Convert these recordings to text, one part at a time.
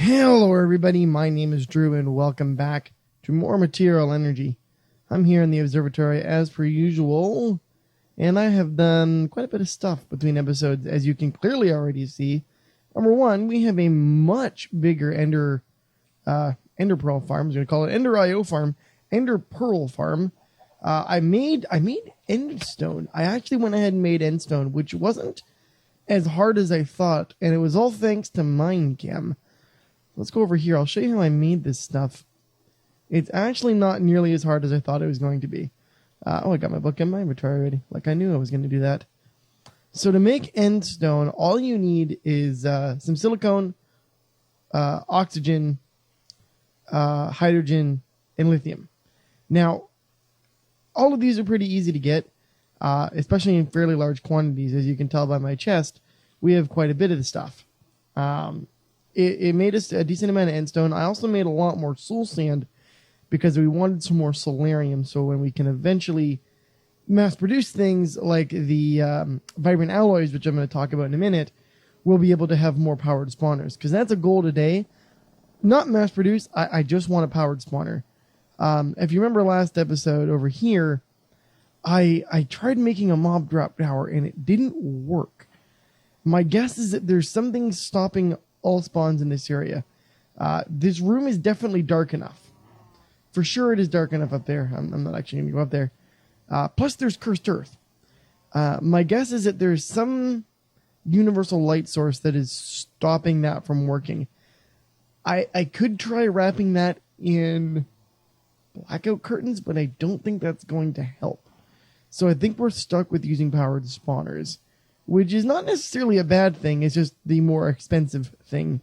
Hello everybody, my name is Drew and welcome back to more Material Energy. I'm here in the observatory as per usual, and I have done quite a bit of stuff between episodes, as you can clearly already see. Number one, we have a much bigger Ender Pearl farm. I was going to call it Ender IO farm, Ender Pearl farm. I made Endstone. I actually went ahead and made Endstone, which wasn't as hard as I thought, and it was all thanks to Minecam. Let's go over here. I'll show you how I made this stuff. It's actually not nearly as hard as I thought it was going to be. I got my book in my inventory already. Like I knew I was going to do that. So to make Endstone, all you need is some silicone, oxygen, hydrogen, and lithium. Now, all of these are pretty easy to get, especially in fairly large quantities. As you can tell by my chest, we have quite a bit of the stuff. It made us a decent amount of endstone. I also made a lot more soul sand because we wanted some more solarium, so when we can eventually mass produce things like the vibrant alloys, which I'm going to talk about in a minute, we'll be able to have more powered spawners, because that's a goal today. Not mass produce, I just want a powered spawner. If you remember last episode over here, I tried making a mob drop tower and it didn't work. My guess is that there's something stopping all spawns in this area. This room is definitely dark enough. For sure it is dark enough up there. I'm not actually going to go up there. Plus there's cursed earth. My guess is that there's some universal light source that is stopping that from working. I could try wrapping that in blackout curtains, but I don't think that's going to help. So I think we're stuck with using powered spawners, which is not necessarily a bad thing. It's just the more expensive thing,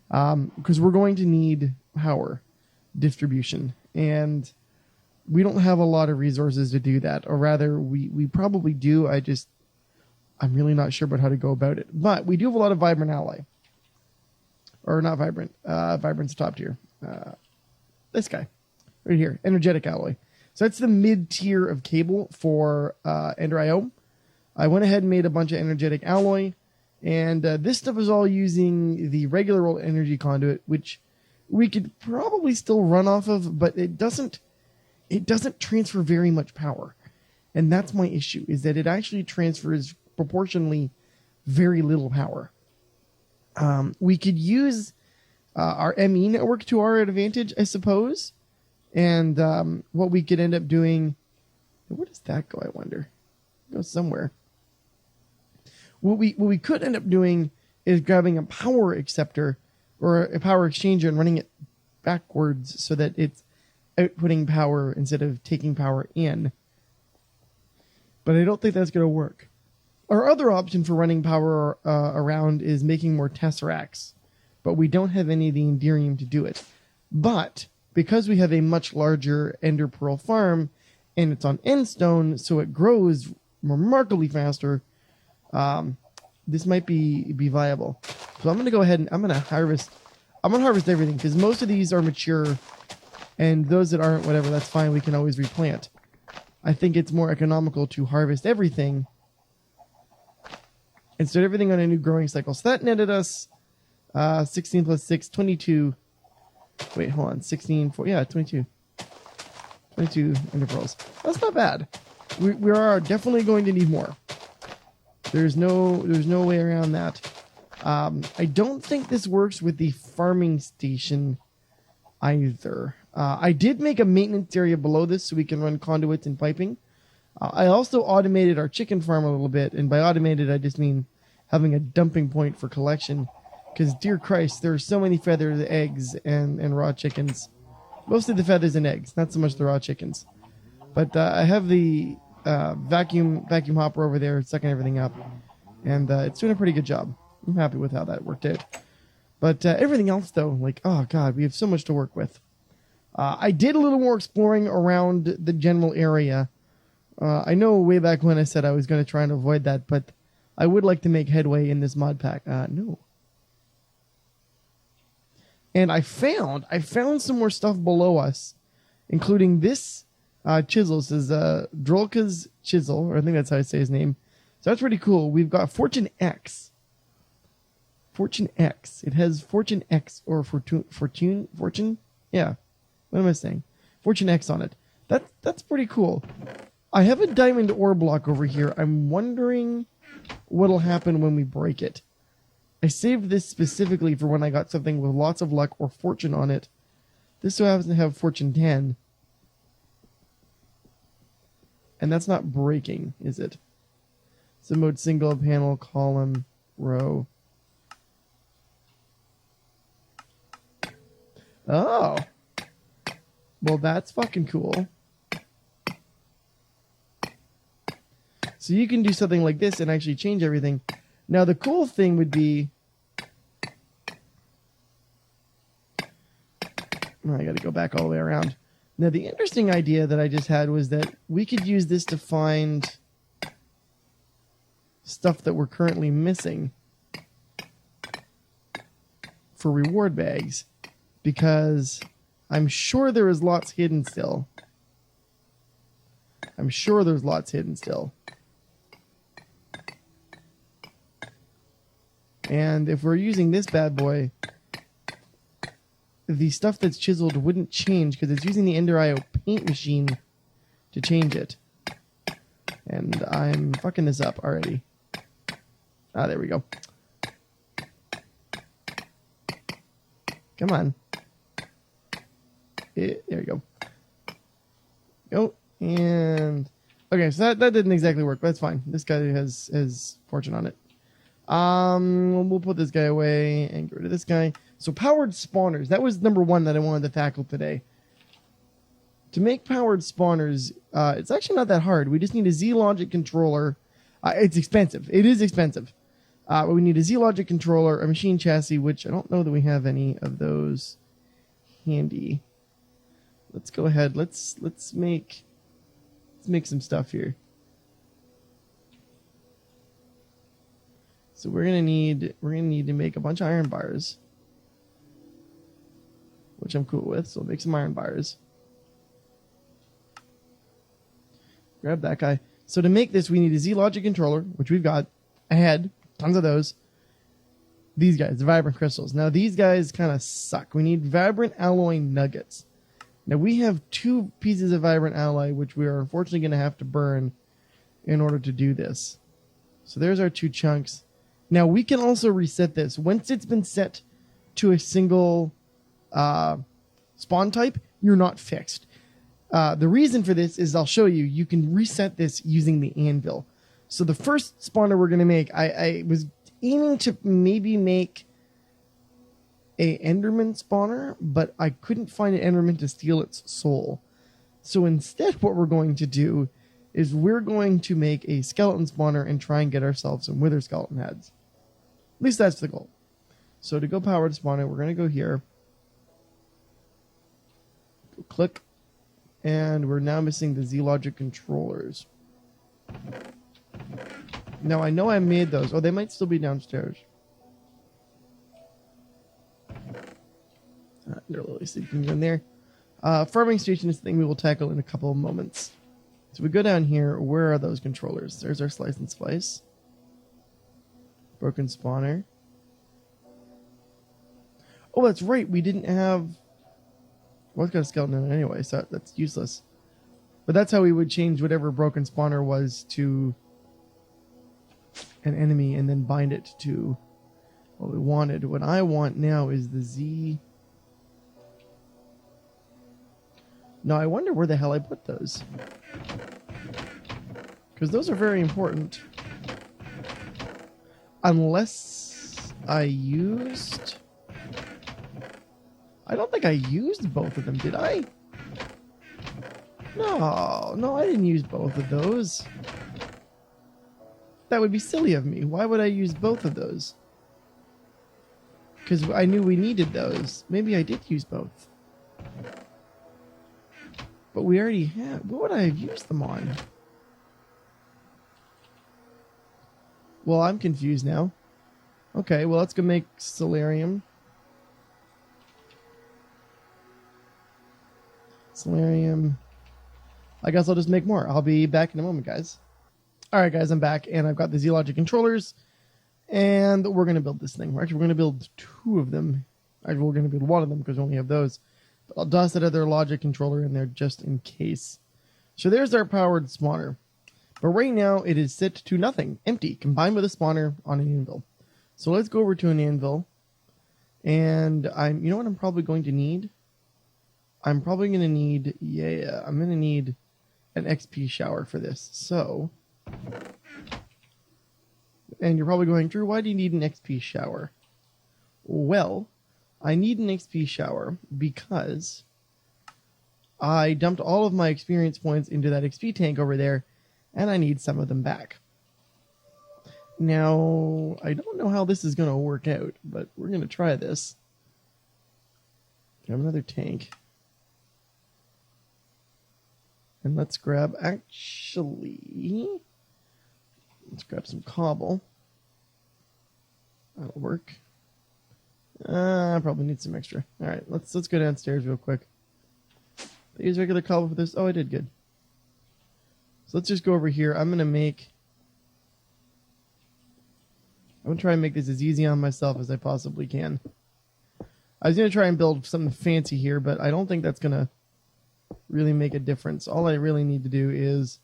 because we're going to need power distribution, and we don't have a lot of resources to do that. Or rather, we probably do. I'm really not sure about how to go about it. But we do have a lot of vibrant alloy. Or not vibrant. Vibrant's top tier. This guy. Right here. Energetic alloy. So that's the mid-tier of cable for Ender IO. I went ahead and made a bunch of energetic alloy. And this stuff is all using the regular old energy conduit, which we could probably still run off of, but it doesn't transfer very much power. And that's my issue, is that it actually transfers proportionally very little power. We could use our ME network to our advantage, I suppose. And what we could end up doing... Where does that go, I wonder? It goes somewhere. What we could end up doing is grabbing a power acceptor or a power exchanger and running it backwards so that it's outputting power instead of taking power in. But I don't think that's going to work. Our other option for running power around is making more tesseracts, but we don't have any of the Enderium to do it. But because we have a much larger Ender Pearl farm, and it's on Endstone, so it grows remarkably faster, this might be viable. So I'm going to go ahead and I'm going to harvest everything, because most of these are mature, and those that aren't, whatever, that's fine. We can always replant. I think it's more economical to harvest everything and start everything on a new growing cycle. So that netted us 16 plus 6, 22. Wait, hold on. 16, 4, yeah, 22. 22 Ender Pearls. That's not bad. We are definitely going to need more. There's no way around that. I don't think this works with the farming station either. I did make a maintenance area below this so we can run conduits and piping. I also automated our chicken farm a little bit, and by automated I just mean having a dumping point for collection. Because, dear Christ, there are so many feathers, eggs, and raw chickens. Mostly the feathers and eggs, not so much the raw chickens. But I have the vacuum hopper over there sucking everything up, and it's doing a pretty good job. I'm happy with how that worked out. But everything else, though, like, oh god, we have so much to work with. I did a little more exploring around the general area. I know way back when I said I was going to try and avoid that, but I would like to make headway in this mod pack. No. And I found some more stuff below us, including this chisel. This is Drolka's chisel, or I think that's how I say his name. So that's pretty cool. We've got Fortune X. Fortune X. It has Fortune X or Fortune? Yeah. What am I saying? Fortune X on it. That's pretty cool. I have a diamond ore block over here. I'm wondering what'll happen when we break it. I saved this specifically for when I got something with lots of luck or fortune on it. This so happens to have Fortune 10. And that's not breaking, is it? So mode single, panel, column, row. Oh. Well, that's fucking cool. So you can do something like this and actually change everything. Now, the cool thing would be... I got to go back all the way around. Now, the interesting idea that I just had was that we could use this to find stuff that we're currently missing for reward bags, because I'm sure there is lots hidden still. I'm sure there's lots hidden still. And if we're using this bad boy, the stuff that's chiseled wouldn't change because it's using the Ender IO paint machine to change it. And I'm fucking this up already. Ah, there we go. Come on. There we go. Go. And... okay, so that didn't exactly work, but that's fine. This guy has fortune on it. We'll put this guy away and get rid of this guy. So powered spawners. That was number one that I wanted to tackle today. To make powered spawners, it's actually not that hard. We just need a Z-Logic controller. It's expensive. It is expensive. But we need a Z-Logic controller, a machine chassis, which I don't know that we have any of those handy. Let's go ahead. Let's make some stuff here. So we're gonna need to make a bunch of iron bars, which I'm cool with. So we'll make some iron bars. Grab that guy. So to make this, we need a Z-Logic controller, which we've got. I had tons of those. These guys, the vibrant crystals. Now these guys kind of suck. We need vibrant alloy nuggets. Now we have 2 pieces of vibrant alloy, which we are unfortunately going to have to burn in order to do this. So there's our 2 chunks. Now we can also reset this. Once it's been set to a single spawn type, you're not fixed. The reason for this is I'll show you. You can reset this using the anvil. So the first spawner we're going to make, I was aiming to maybe make a Enderman spawner, but I couldn't find an Enderman to steal its soul. So instead what we're going to do is we're going to make a skeleton spawner and try and get ourselves some wither skeleton heads. At least that's the goal. So to go powered spawner, we're going to go here. Go click. And we're now missing the Z-Logic controllers. Now I know I made those. Oh, they might still be downstairs. They're literally sleeping in there. Farming station is the thing we will tackle in a couple of moments. So we go down here. Where are those controllers? There's our slice and splice. Broken spawner. Oh, that's right. We didn't have... well, it's got a skeleton in it anyway, so that's useless. But that's how we would change whatever broken spawner was to an enemy and then bind it to what we wanted. What I want now is the Z... now, I wonder where the hell I put those. Because those are very important. Unless I used... I don't think I used both of them, did I? No, I didn't use both of those. That would be silly of me. Why would I use both of those? Because I knew we needed those. Maybe I did use both. But we already had... what would I have used them on? Well, I'm confused now. Okay, well, let's go make Solarium. Solarium. I guess I'll just make more. I'll be back in a moment, guys. Alright, guys, I'm back, and I've got the Z-Logic controllers. And we're going to build this thing. Actually, we're going to build 2 of them. Actually, we're going to build 1 of them because we only have those. But I'll toss that other logic controller in there just in case. So there's our powered spawner. But right now, it is set to nothing. Empty. Combined with a spawner on an anvil. So let's go over to an anvil. And you know what I'm probably going to need? I'm probably going to need, I'm going to need an XP shower for this. So, and you're probably going, Drew, why do you need an XP shower? Well, I need an XP shower because I dumped all of my experience points into that XP tank over there, and I need some of them back. Now, I don't know how this is going to work out, but we're going to try this. Grab another tank. And let's grab, actually, let's grab some cobble. That'll work. I probably need some extra. All right, let's go downstairs real quick. Did I use regular cobble for this? Oh, I did good. So let's just go over here. I'm gonna try and make this as easy on myself as I possibly can. I was gonna try and build something fancy here, but I don't think that's gonna really make a difference. All I really need to do is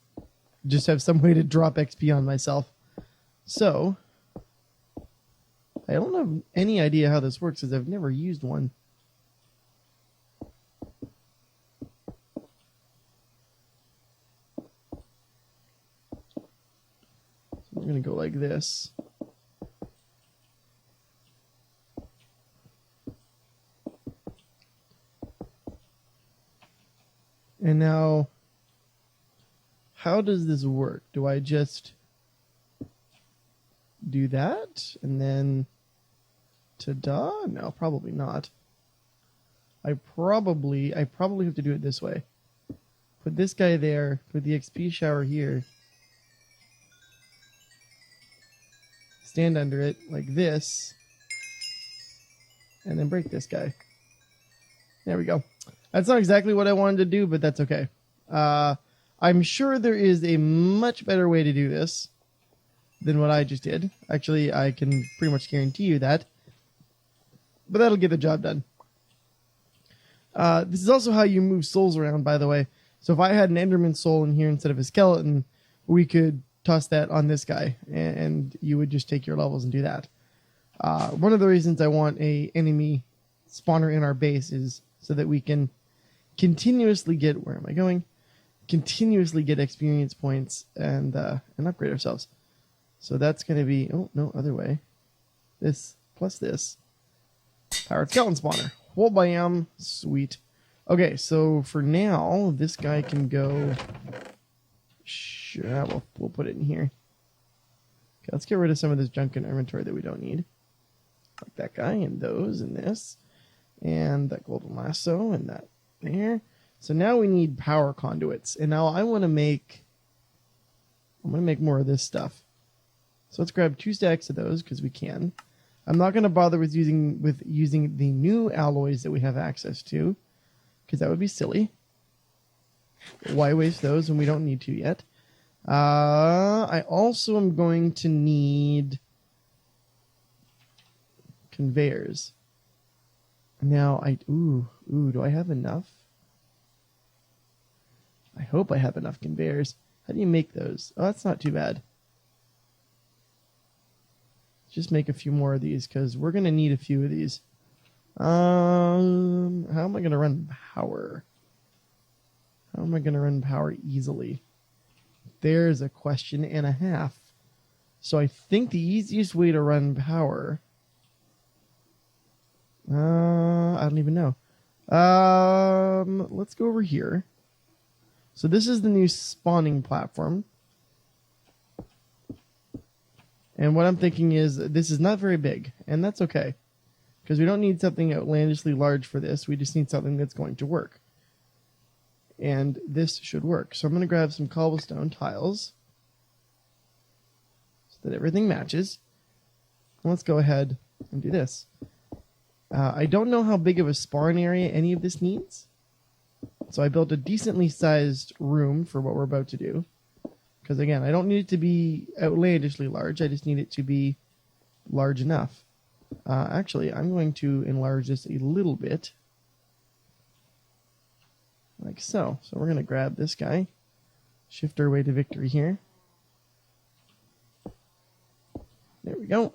just have some way to drop XP on myself. So I don't have any idea how this works because I've never used one. So we're going to go like this. And now, how does this work? Do I just do that and then ta-da? No, probably not. I probably have to do it this way. Put this guy there, put the XP shower here. Stand under it like this. And then break this guy. There we go. That's not exactly what I wanted to do, but that's okay. I'm sure there is a much better way to do this than what I just did. Actually, I can pretty much guarantee you that. But that'll get the job done. This is also how you move souls around, by the way. So if I had an Enderman soul in here instead of a skeleton, we could toss that on this guy, and you would just take your levels and do that. One of the reasons I want a enemy spawner in our base is so that we can continuously get, where am I going? Continuously get experience points and upgrade ourselves. So that's going to be, oh, no, other way. This plus this. Powered skeleton spawner. Whole biome. Sweet. Okay, so for now, this guy can go. Sure, we'll put it in here. Okay, let's get rid of some of this junk in our inventory that we don't need. Like that guy and those and this. And that golden lasso and that there. So now we need power conduits. And now I'm going to make more of this stuff. So let's grab 2 stacks of those because we can. I'm not going to bother with using the new alloys that we have access to because that would be silly. Why waste those when we don't need to yet? I also am going to need conveyors. Now do I have enough? I hope I have enough conveyors. How do you make those? Oh, that's not too bad. Just make a few more of these because we're going to need a few of these. How am I going to run power? How am I going to run power easily? There's a question and a half. So I think the easiest way to run power... I don't even know. Let's go over here. So this is the new spawning platform. And what I'm thinking is this is not very big, and that's okay. Because we don't need something outlandishly large for this. We just need something that's going to work. And this should work. So I'm going to grab some cobblestone tiles so that everything matches. And let's go ahead and do this. I don't know how big of a spawn area any of this needs. So I built a decently sized room for what we're about to do. Because again, I don't need it to be outlandishly large. I just need it to be large enough. Actually, I'm going to enlarge this a little bit. Like so. So we're going to grab this guy. Shift our way to victory here. There we go.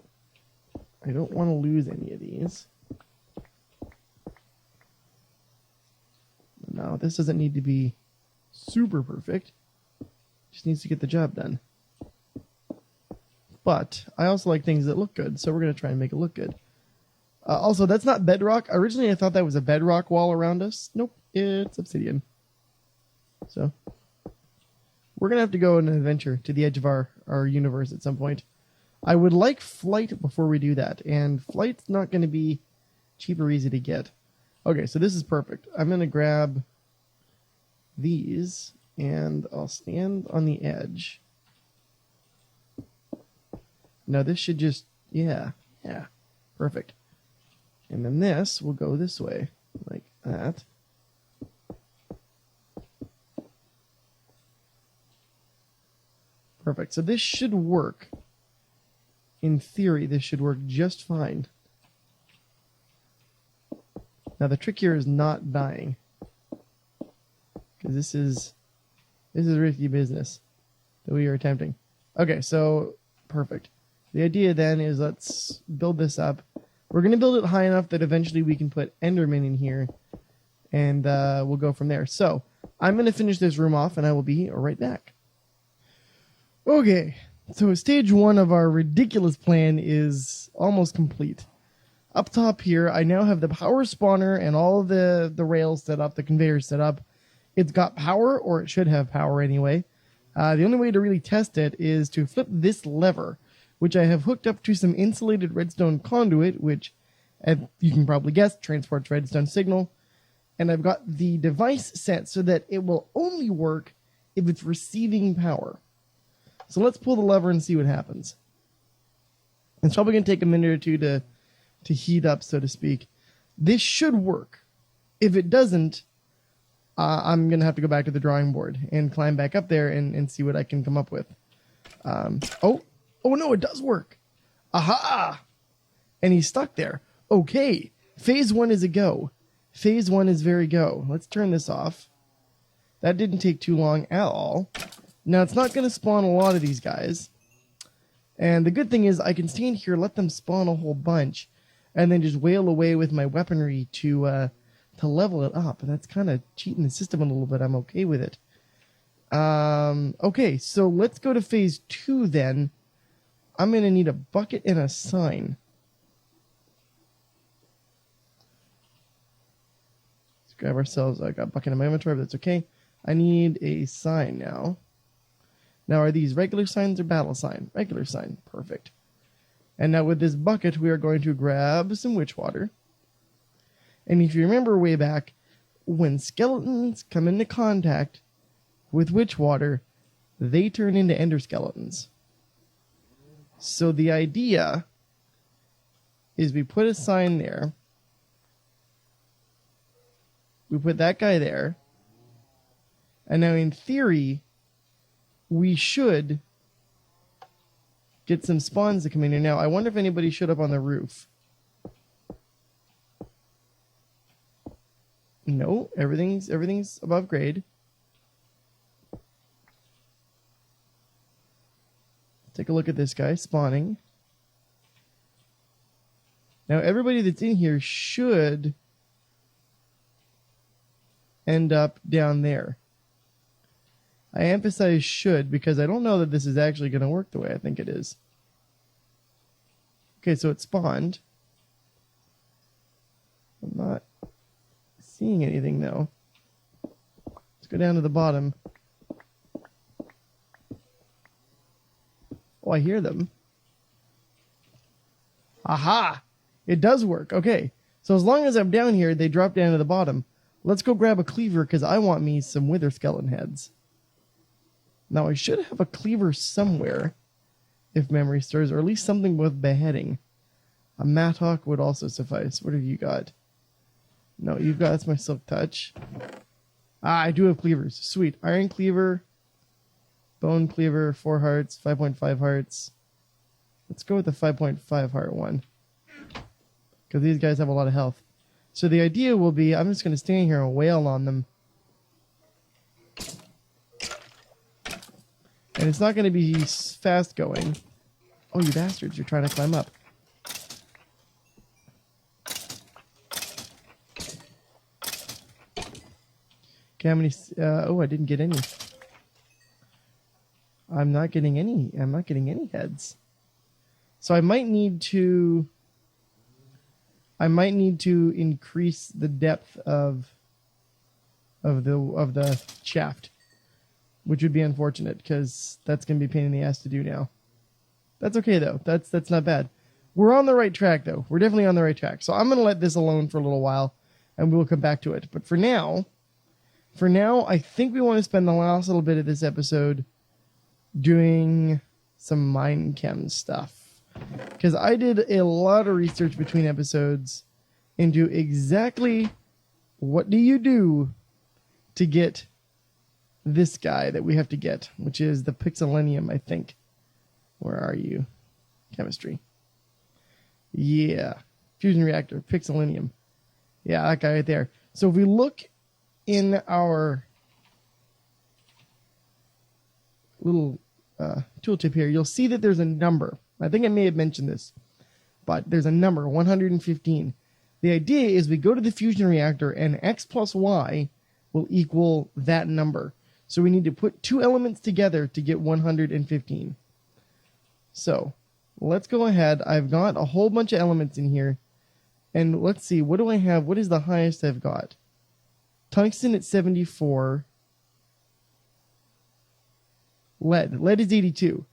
I don't want to lose any of these. No, this doesn't need to be super perfect. Just needs to get the job done. But I also like things that look good, so we're going to try and make it look good. Also, that's not bedrock. Originally, I thought that was a bedrock wall around us. Nope, it's obsidian. So we're going to have to go on an adventure to the edge of our universe at some point. I would like flight before we do that, and flight's not going to be cheap or easy to get. Okay, so this is perfect. I'm going to grab these, and I'll stand on the edge. Now this should just, yeah, perfect. And then this will go this way, like that. Perfect. So this should work. In theory, this should work just fine. Now the trick here is not dying, because this is risky business that we are attempting. Okay, so perfect. The idea then is let's build this up. We're going to build it high enough that eventually we can put Enderman in here, and we'll go from there. So I'm going to finish this room off, and I will be right back. Okay, so stage 1 of our ridiculous plan is almost complete. Up top here, I now have the power spawner and all of the rails set up, the conveyors set up. It's got power, or it should have power anyway. The only way to really test it is to flip this lever, which I have hooked up to some insulated redstone conduit, which, as you can probably guess, transports redstone signal. And I've got the device set so that it will only work if it's receiving power. So let's pull the lever and see what happens. It's probably going to take a minute or two to heat up, so to speak. This should work. If it doesn't, I'm going to have to go back to the drawing board and climb back up there and see what I can come up with. Oh no, it does work. Aha! And he's stuck there. Okay, phase 1 is a go. Phase 1 is very go. Let's turn this off. That didn't take too long at all. Now, it's not going to spawn a lot of these guys. And the good thing is I can stand here, let them spawn a whole bunch, and then just wail away with my weaponry to level it up. And that's kind of cheating the system a little bit. I'm okay with it. Okay, so let's go to phase 2 then. I'm going to need a bucket and a sign. Let's grab ourselves, I got a bucket in my inventory, but that's okay. I need a sign now. Now, are these regular signs or battle sign? Regular sign, perfect. And now with this bucket, we are going to grab some witch water. And if you remember way back, when skeletons come into contact with witch water, they turn into ender skeletons. So the idea is we put a sign there. We put that guy there. And now in theory, we should get some spawns to come in here. Now, I wonder if anybody showed up on the roof. No, everything's above grade. Take a look at this guy spawning. Now, everybody that's in here should end up down there. I emphasize should because I don't know that this is actually going to work the way I think it is. Okay, so it spawned. I'm not seeing anything though. Let's go down to the bottom. Oh, I hear them. Aha! It does work. Okay. So as long as I'm down here, they drop down to the bottom. Let's go grab a cleaver because I want me some wither skeleton heads. Now, I should have a cleaver somewhere, if memory serves, or at least something with beheading. A mattock would also suffice. What have you got? No, you've got, that's my silk touch. Ah, I do have cleavers. Sweet. Iron cleaver, bone cleaver, 4 hearts, 5.5 hearts. Let's go with the 5.5 heart one. Because these guys have a lot of health. So the idea will be, I'm just going to stand here and wail on them. And it's not going to be fast going. Oh, you bastards, you're trying to climb up. Okay, how many... oh, I didn't get any. I'm not getting any heads. So I might need to increase the depth of the shaft, which would be unfortunate because that's going to be a pain in the ass to do now. That's okay though. That's not bad. We're on the right track though. We're definitely on the right track. So I'm going to let this alone for a little while and we'll come back to it. But for now, I think we want to spend the last little bit of this episode doing some mind chem stuff. Because I did a lot of research between episodes into exactly what do you do to get this guy that we have to get, which is the pixelenium, I think. Where are you? Chemistry. Yeah. Fusion reactor, pixelenium. Yeah, that guy right there. So if we look in our little tooltip here, you'll see that there's a number. I think I may have mentioned this, but there's a number, 115. The idea is we go to the fusion reactor and x plus y will equal that number. So we need to put two elements together to get 115. So let's go ahead. I've got a whole bunch of elements in here. And let's see, what do I have? What is the highest I've got? Tungsten at 74. Lead is 82.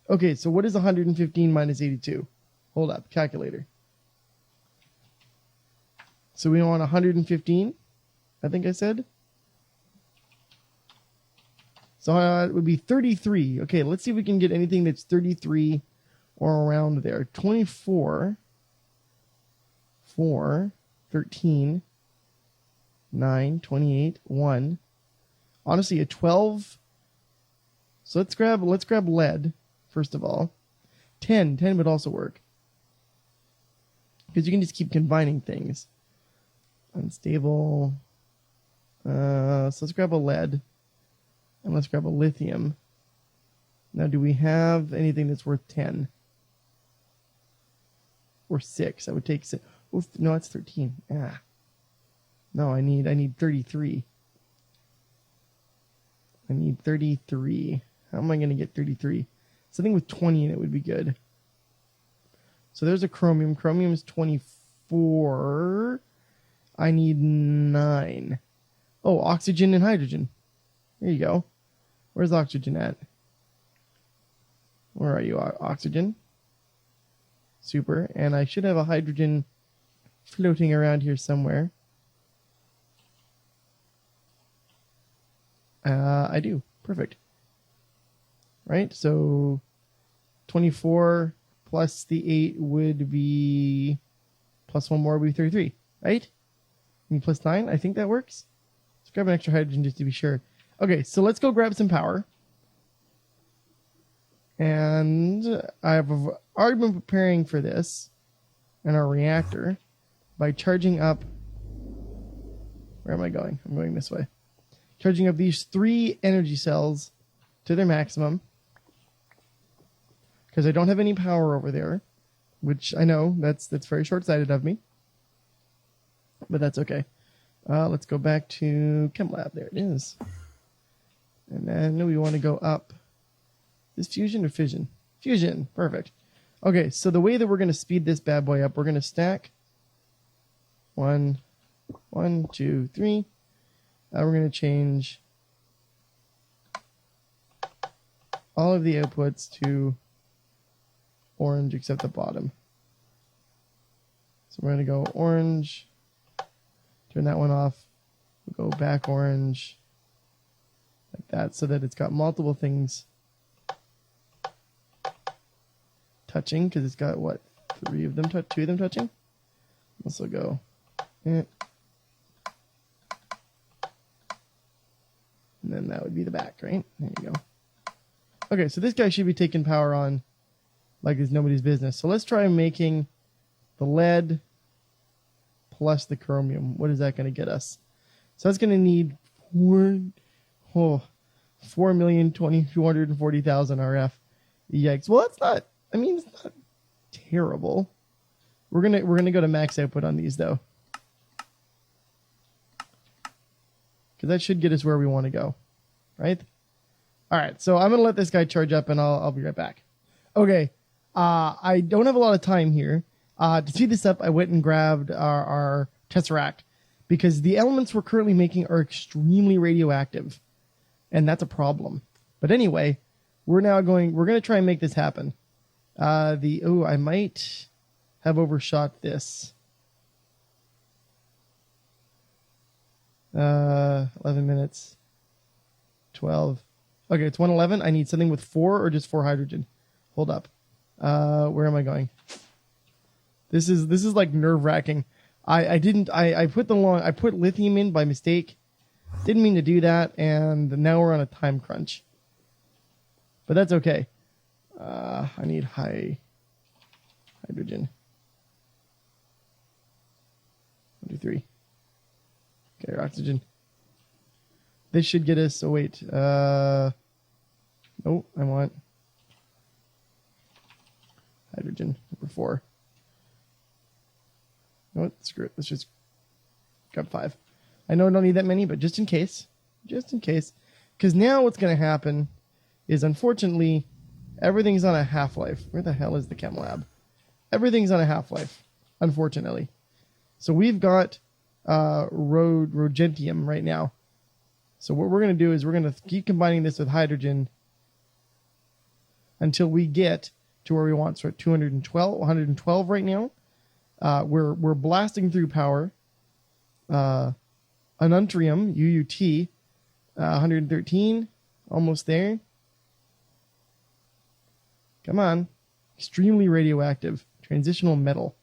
Okay, so what is 115 minus 82? Hold up, calculator. So we want 115, I think I said. So it would be 33. Okay, let's see if we can get anything that's 33 or around there. 24, 4, 13, 9, 28, 1. Honestly, a 12. So let's grab lead, first of all. 10 would also work. Because you can just keep combining things. Unstable. So let's grab a lead. And let's grab a lithium. Now, do we have anything that's worth 10? Or 6? I would take 6. Oof, no, it's 13. Ah. No, I need 33. I need 33. How am I going to get 33? Something with 20 in it would be good. So there's a chromium. Chromium is 24. I need 9. Oh, oxygen and hydrogen. There you go. Where's oxygen at? Where are you, oxygen? Super. And I should have a hydrogen floating around here somewhere. I do. Perfect. Right? So 24 plus the 8 would be plus 1 more would be 33. Right? And plus 9, I think that works. Let's grab an extra hydrogen just to be sure. Okay, so let's go grab some power. And I've already been preparing for this in our reactor by charging up... Where am I going? I'm going this way. Charging up these 3 energy cells to their maximum. Because I don't have any power over there. Which I know, that's very short-sighted of me. But that's okay. Let's go back to Chem Lab. There it is. And then we want to go up. Is this fusion or fission? Fusion. Perfect. Okay, so the way that we're going to speed this bad boy up, we're going to stack 1, 2, 3. We're going to change all of the outputs to orange except the bottom. So we're going to go orange. Turn that one off. We'll go back orange. Like that, so that it's got multiple things touching, because it's got what, 2 of them touching. Also go and then that would be the back, right? There you go. Okay, so this guy should be taking power on like it's nobody's business. So let's try making the lead plus the chromium. What is that going to get us? So that's going to need 4,240,000 RF. Yikes. Well, that's not, I mean, it's not terrible. We're gonna go to max output on these though, because that should get us where we want to go, right? All right, so I'm gonna let this guy charge up, and I'll be right back. Okay, I don't have a lot of time here. To speed this up, I went and grabbed our tesseract because the elements we're currently making are extremely radioactive, and that's a problem. But anyway, we're gonna try and make this happen. I might have overshot this. 11 minutes. 12. Okay, it's 111. I need something with 4 or just 4 hydrogen. Hold up. Where am I going? This is like nerve-wracking. I put lithium in by mistake. Didn't mean to do that, and now we're on a time crunch. But that's okay. I need high hydrogen. 1, 2, 3. Okay, oxygen. This should get us. Oh wait. No, I want hydrogen number 4. You know what? Screw it. Let's just grab 5. I know I don't need that many, but just in case. Because now what's going to happen is, unfortunately, everything's on a half-life. Where the hell is the chem lab? Everything's on a half-life, unfortunately. So we've got rhodgentium right now. So what we're going to do is we're going to keep combining this with hydrogen until we get to where we want. So at 112 right now. We're blasting through power. Ununtrium, UUT, 113, almost there. Come on. Extremely radioactive. Transitional metal.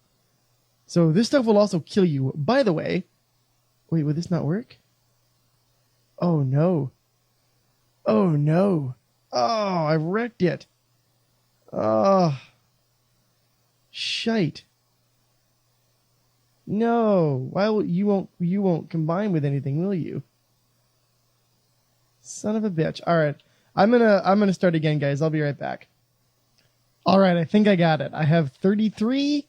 So this stuff will also kill you. By the way, wait, would this not work? Oh no. Oh no. Oh, I wrecked it. Oh. Shite. No. Why will you won't combine with anything, will you? Son of a bitch. All right. I'm going to start again, guys. I'll be right back. All right, I think I got it. I have 33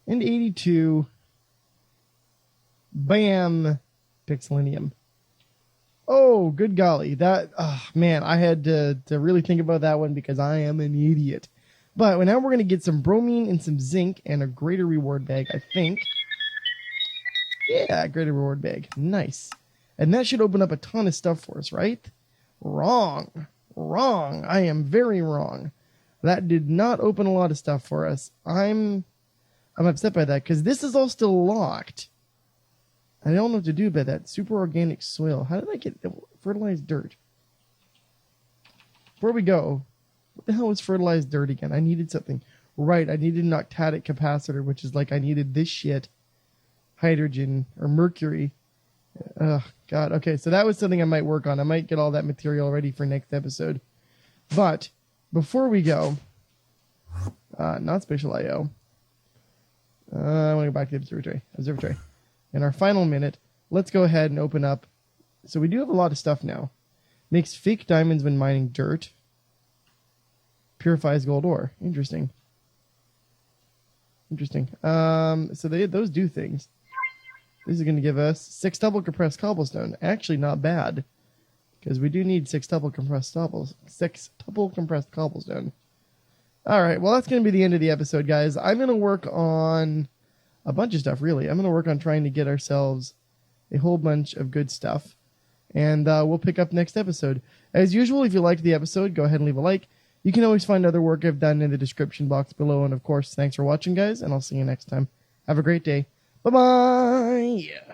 and 82. Bam. Pixelinium. Oh, good golly. Man, I had to really think about that one because I am an idiot. But now we're going to get some bromine and some zinc and a greater reward bag, I think. Yeah, greater reward bag. Nice. And that should open up a ton of stuff for us, right? Wrong. I am very wrong. That did not open a lot of stuff for us. I'm upset by that because this is all still locked. I don't know what to do about that. Super organic soil. How did I get fertilized dirt? Before we go, what the hell was fertilized dirt again? I needed something. Right, I needed an octadic capacitor, which is like I needed this shit. Hydrogen or mercury. Oh, God. Okay, so that was something I might work on. I might get all that material ready for next episode. But before we go, not spatial I/O. I want to go back to the observatory. In our final minute, let's go ahead and open up. So we do have a lot of stuff now. Makes fake diamonds when mining dirt. Purifies gold ore. Interesting. So those do things. This is going to give us 6 double compressed cobblestone. Actually, not bad. Because we do need 6 double compressed cobblestone. Alright, well that's going to be the end of the episode, guys. I'm going to work on a bunch of stuff, really. I'm going to work on trying to get ourselves a whole bunch of good stuff. And we'll pick up next episode. As usual, if you liked the episode, go ahead and leave a like. You can always find other work I've done in the description box below. And of course, thanks for watching, guys. And I'll see you next time. Have a great day. Bye-bye.